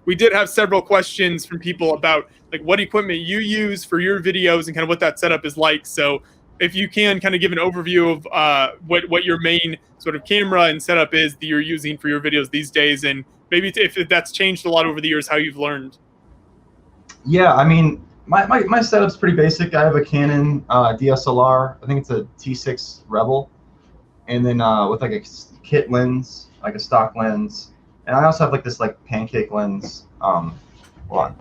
we did have several questions from people about like what equipment you use for your videos and kind of what that setup is like. So if you can kind of give an overview of what your main sort of camera and setup is that you're using for your videos these days, and maybe if that's changed a lot over the years, how you've learned. Yeah, I mean, my setup's pretty basic. I have a Canon DSLR. I think it's a T6 Rebel, and then with like a kit lens, like a stock lens, and I also have like this like pancake lens. Hold on.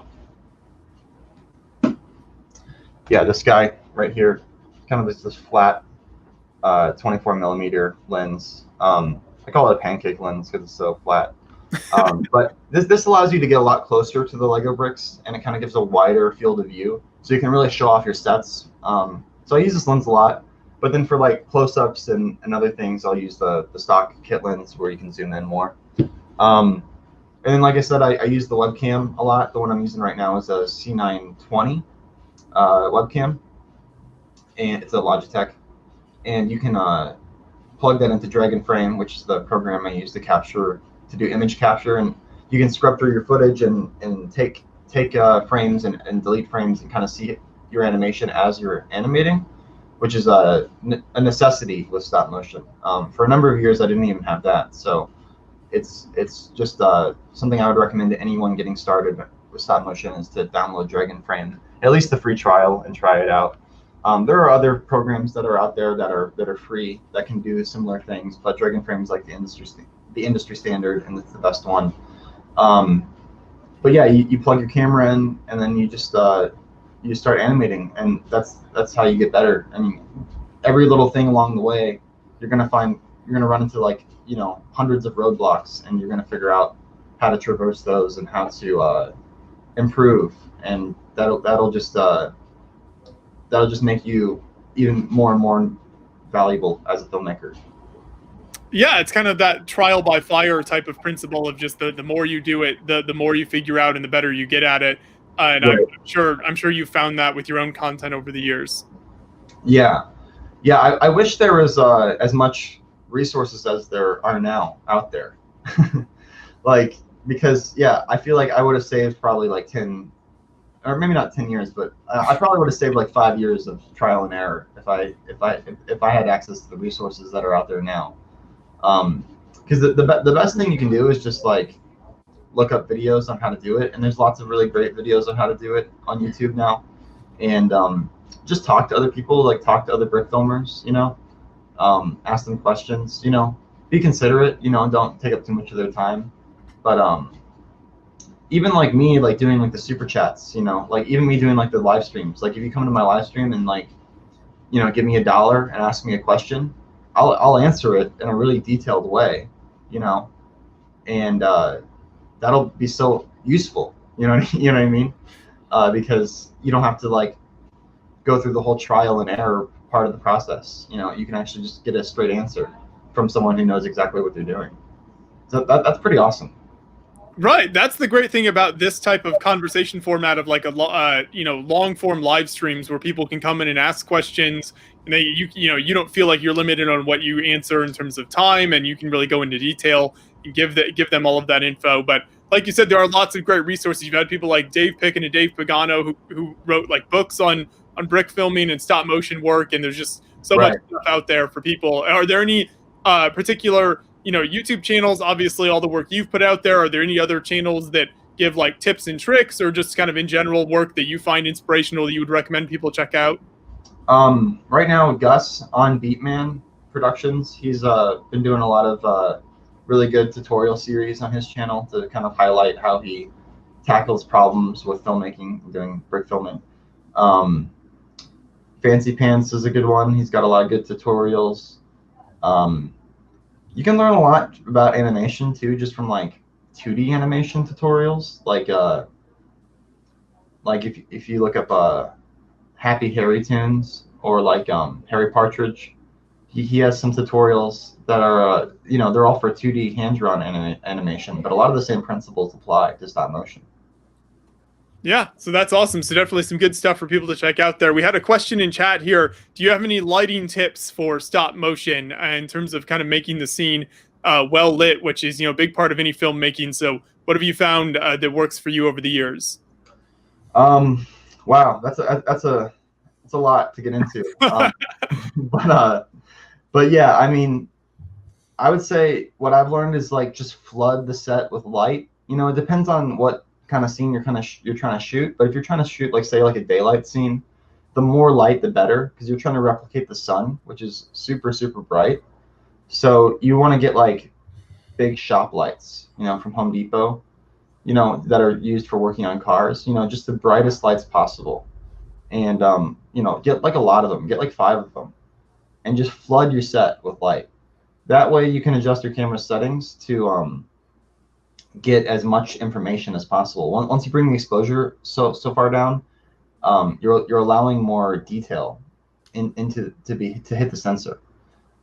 Yeah, this guy right here, kind of this flat 24 millimeter lens. I call it a pancake lens because it's so flat. But this allows you to get a lot closer to the Lego bricks, and it kind of gives a wider field of view, so you can really show off your sets. So I use this lens a lot, but then for like close-ups and other things, I'll use the stock kit lens where you can zoom in more. And then, like I said, I use the webcam a lot. The one I'm using right now is a C920 webcam, and it's a Logitech, and you can plug that into Dragonframe, which is the program I use to do image capture, and you can scrub through your footage and take frames and delete frames and kind of see your animation as you're animating, which is a necessity with stop motion. For a number of years, I didn't even have that, so it's just something I would recommend to anyone getting started with stop motion is to download Dragonframe, at least the free trial, and try it out. There are other programs that are out there that are free that can do similar things, but Dragonframe is like the industry standard, and it's the best one. But yeah, you plug your camera in, and then you just you start animating, and that's how you get better. I mean, every little thing along the way, you're gonna run into like hundreds of roadblocks, and you're gonna figure out how to traverse those and how to improve, and that'll just make you even more and more valuable as a filmmaker. Yeah, it's kind of that trial by fire type of principle of just the more you do it, the more you figure out and the better you get at it. And right. I'm sure you found that with your own content over the years. Yeah. I wish there was as much resources as there are now out there. Like, because I feel like I would have saved probably like 10, or maybe not 10 years, but I probably would have saved like 5 years of trial and error if I had access to the resources that are out there now. Because the best thing you can do is just like look up videos on how to do it, and there's lots of really great videos on how to do it on YouTube now, and just talk to other people, like talk to other Brickfilmers, ask them questions, be considerate, don't take up too much of their time, but even like me, like doing like the super chats, like even me doing like the live streams, like if you come to my live stream and like give me $1 and ask me a question, I'll answer it in a really detailed way, and that'll be so useful, you know what I mean? Because you don't have to like go through the whole trial and error part of the process. You can actually just get a straight answer from someone who knows exactly what they're doing. So that's pretty awesome. Right, that's the great thing about this type of conversation format of like a long form live streams where people can come in and ask questions, and you don't feel like you're limited on what you answer in terms of time, and you can really go into detail and give them all of that info. But like you said, there are lots of great resources. You've had people like Dave Picken and Dave Pagano who wrote like books on brick filming and stop motion work, and there's just so much stuff out there for people. Are there any particular YouTube channels, obviously all the work you've put out there, are there any other channels that give like tips and tricks, or just kind of in general work that you find inspirational that you would recommend people check out? Right now, Gus on Beatman Productions, he's been doing a lot of really good tutorial series on his channel to kind of highlight how he tackles problems with filmmaking and doing brick filming. Fancy Pants is a good one. He's got a lot of good tutorials. You can learn a lot about animation too, just from like 2D animation tutorials. Like if you look up Happy Harry Tunes or like Harry Partridge, he has some tutorials that are they're all for 2D hand-drawn animation, but a lot of the same principles apply to stop motion. Yeah, so that's awesome. So definitely some good stuff for people to check out there. We had a question in chat here. Do you have any lighting tips for stop motion in terms of kind of making the scene well lit, which is a big part of any filmmaking. So what have you found that works for you over the years? Wow, that's a lot to get into. But but yeah, I mean, I would say what I've learned is like just flood the set with light. It depends on what kind of scene you're trying to shoot. But if you're trying to shoot like say like a daylight scene, the more light the better, because you're trying to replicate the sun, which is super super bright. So you want to get like big shop lights, from Home Depot, that are used for working on cars. Just the brightest lights possible, and get like a lot of them, get like 5 of them, and just flood your set with light. That way you can adjust your camera settings to get as much information as possible. Once you bring the exposure so far down, you're allowing more detail into to hit the sensor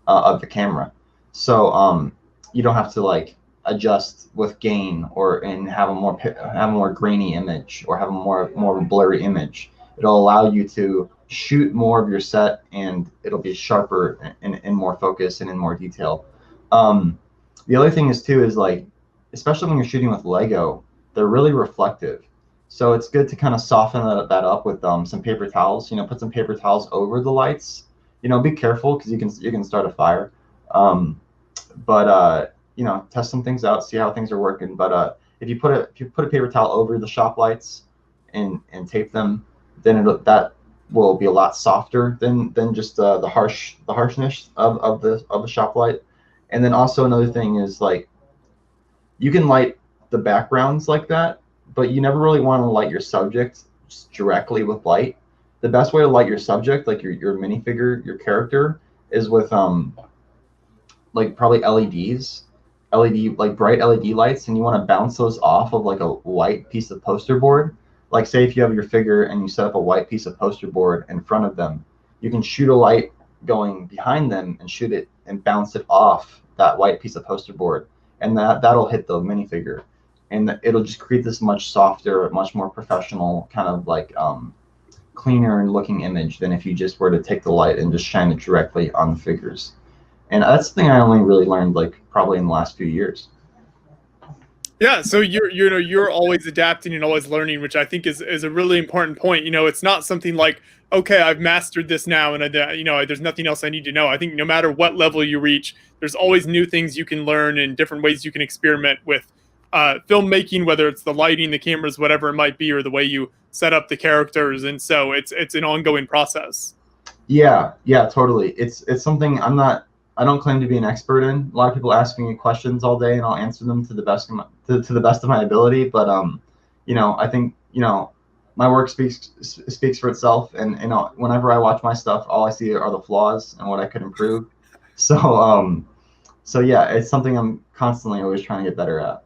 of the camera. So you don't have to like adjust with gain and have a more grainy image or have a more of a blurry image. It'll allow you to shoot more of your set, and it'll be sharper and more focus and in more detail. The other thing is like, especially when you're shooting with Lego, they're really reflective. So it's good to kind of soften that up with some paper towels. Put some paper towels over the lights. Be careful because you can start a fire. But test some things out, see how things are working. But if you put a paper towel over the shop lights and tape them, then that will be a lot softer than just the harshness of the shop light. And then also another thing is like, you can light the backgrounds like that, but you never really want to light your subject directly with light. The best way to light your subject, like your minifigure, your character, is with like probably LEDs, like bright LED lights, and you want to bounce those off of like a white piece of poster board. Like say if you have your figure and you set up a white piece of poster board in front of them, you can shoot a light going behind them and shoot it and bounce it off that white piece of poster board, and that'll hit the minifigure, and it'll just create this much softer, much more professional kind of like cleaner looking image than if you just were to take the light and just shine it directly on the figures. And that's the thing I only really learned like probably in the last few years. Yeah, so you're always adapting and always learning, which I think is a really important point. It's not something like, okay, I've mastered this now, and there's nothing else I need to know. I think no matter what level you reach, there's always new things you can learn and different ways you can experiment with filmmaking, whether it's the lighting, the cameras, whatever it might be, or the way you set up the characters. And so it's an ongoing process. Yeah, totally. It's something I don't claim to be an expert in. A lot of people ask me questions all day, and I'll answer them to the best of my ability. But I think my work speaks for itself, and whenever I watch my stuff, all I see are the flaws and what I could improve. So yeah, it's something I'm constantly always trying to get better at.